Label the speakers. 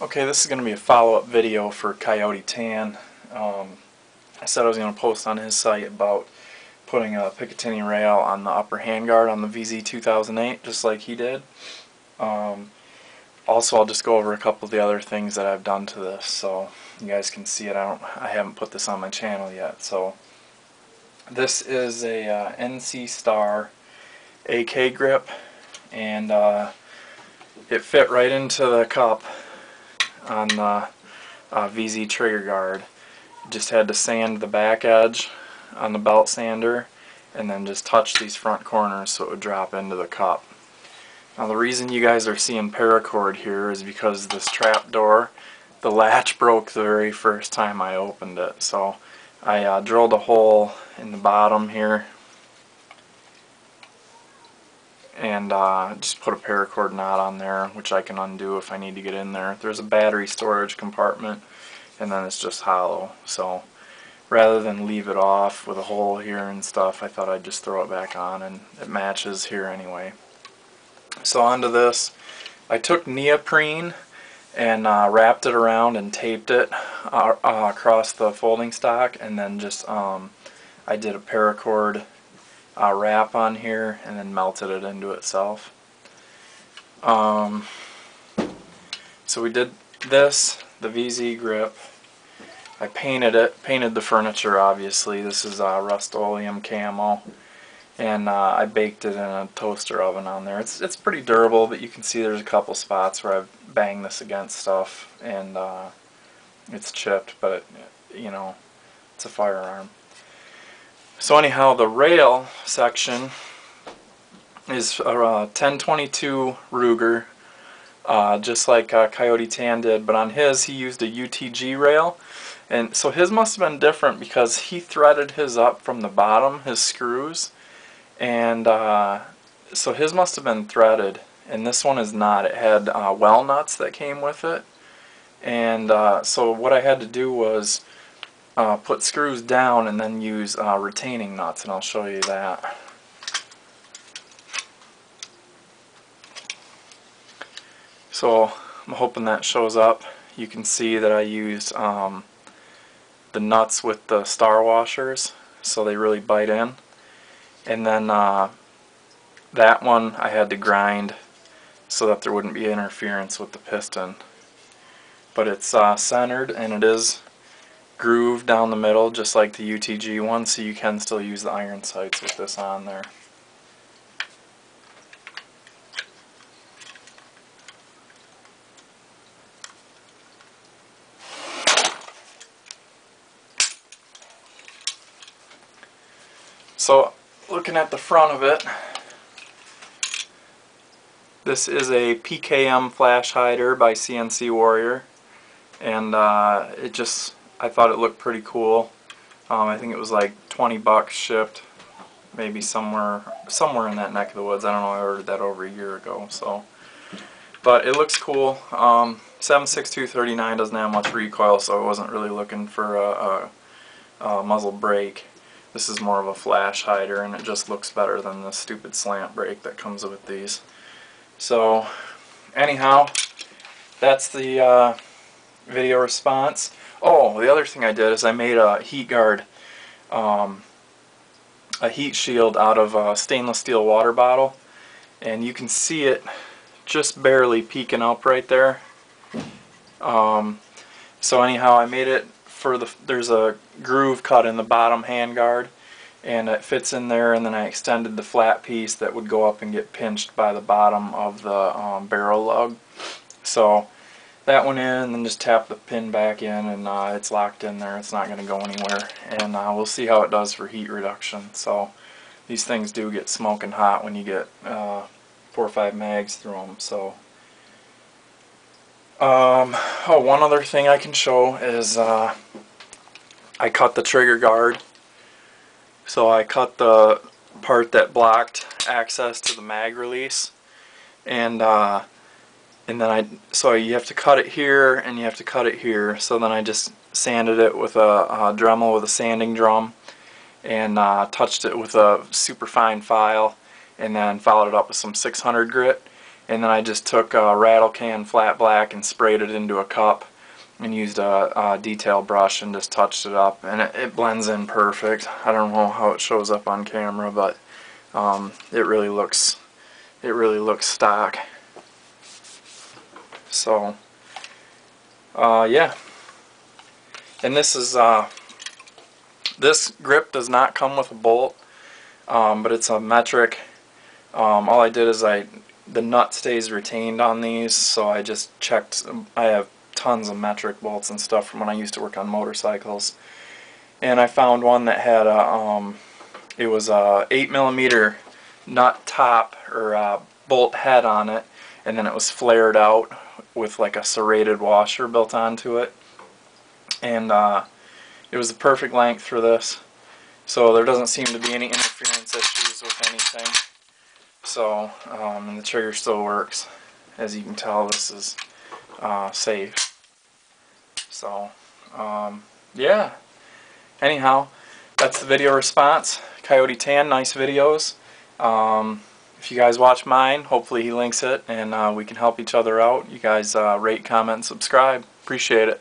Speaker 1: Okay, this is going to be a follow-up video for KoyoteTan. I said I was going to post on his site about putting a Picatinny rail on the upper handguard on the VZ2008, just like he did. Also, I'll just go over a couple of the other things that I've done to this, so you guys can see it. I haven't put this on my channel yet. So this is a NC Star AK grip, and it fit right into the cup on the VZ trigger guard. Just had to sand the back edge on the belt sander and then just touch these front corners so it would drop into the cup. Now the reason you guys are seeing paracord here is because this trap door, the latch broke the very first time I opened it. So I drilled a hole in the bottom here and just put a paracord knot on there, which I can undo if I need to get in there. There's a battery storage compartment, and then it's just hollow. So rather than leave it off with a hole here and stuff, I thought I'd just throw it back on, and it matches here anyway. So onto this, I took neoprene and wrapped it around and taped it across the folding stock, and then just I did a paracord wrap on here and then melted it into itself. So we did this, the VZ grip. I painted it, painted the furniture obviously. This is Rust-Oleum camo, and I baked it in a toaster oven on there. It's pretty durable, but you can see there's a couple spots where I've banged this against stuff and it's chipped, but you know, it's a firearm. So anyhow, the rail section is a 1022 Ruger, just like KoyoteTan did, but on his he used a UTG rail, and so his must have been different because he threaded his up from the bottom, his screws, and so his must have been threaded, and this one is not. It had well nuts that came with it, and so what I had to do was put screws down and then use retaining nuts, and I'll show you that. So I'm hoping that shows up. You can see that I used the nuts with the star washers, so they really bite in. And then that one I had to grind so that there wouldn't be interference with the piston. But it's centered, and it is groove down the middle just like the UTG one, so you can still use the iron sights with this on there. So looking at the front of it, this is a PKM flash hider by CNC Warrior, and I thought it looked pretty cool. I think it was like 20 bucks shipped, maybe somewhere in that neck of the woods. I don't know, I ordered that over a year ago. So, but it looks cool. 7.6239 doesn't have much recoil, so I wasn't really looking for a muzzle brake. This is more of a flash hider, and it just looks better than the stupid slant brake that comes with these. So anyhow, that's the video response. Oh, the other thing I did is I made a heat guard, a heat shield out of a stainless steel water bottle, and you can see it just barely peeking up right there. So anyhow, I made it for there's a groove cut in the bottom handguard, and it fits in there, and then I extended the flat piece that would go up and get pinched by the bottom of the barrel lug. So that went in, and then just tap the pin back in, and it's locked in there. It's not going to go anywhere, and we'll see how it does for heat reduction. So these things do get smoking hot when you get 4 or 5 mags through them. So oh, one other thing I can show is I cut the trigger guard. So I cut the part that blocked access to the mag release, and then so you have to cut it here and you have to cut it here. So then I just sanded it with a Dremel with a sanding drum, and touched it with a super fine file, and then followed it up with some 600 grit, and then I just took a rattle can flat black and sprayed it into a cup and used a detail brush and just touched it up, and it blends in perfect. I don't know how it shows up on camera, but it really looks stock. So yeah, and this is this grip does not come with a bolt, but it's a metric. All I did is the nut stays retained on these, so I just checked. I have tons of metric bolts and stuff from when I used to work on motorcycles, and I found one that had a it was a 8mm nut top or bolt head on it, and then it was flared out with like a serrated washer built onto it, and it was the perfect length for this, so there doesn't seem to be any interference issues with anything. So and the trigger still works. As you can tell, this is safe. So yeah, anyhow, that's the video response. KoyoteTan, nice videos. If you guys watch mine, hopefully he links it, and we can help each other out. You guys rate, comment, and subscribe. Appreciate it.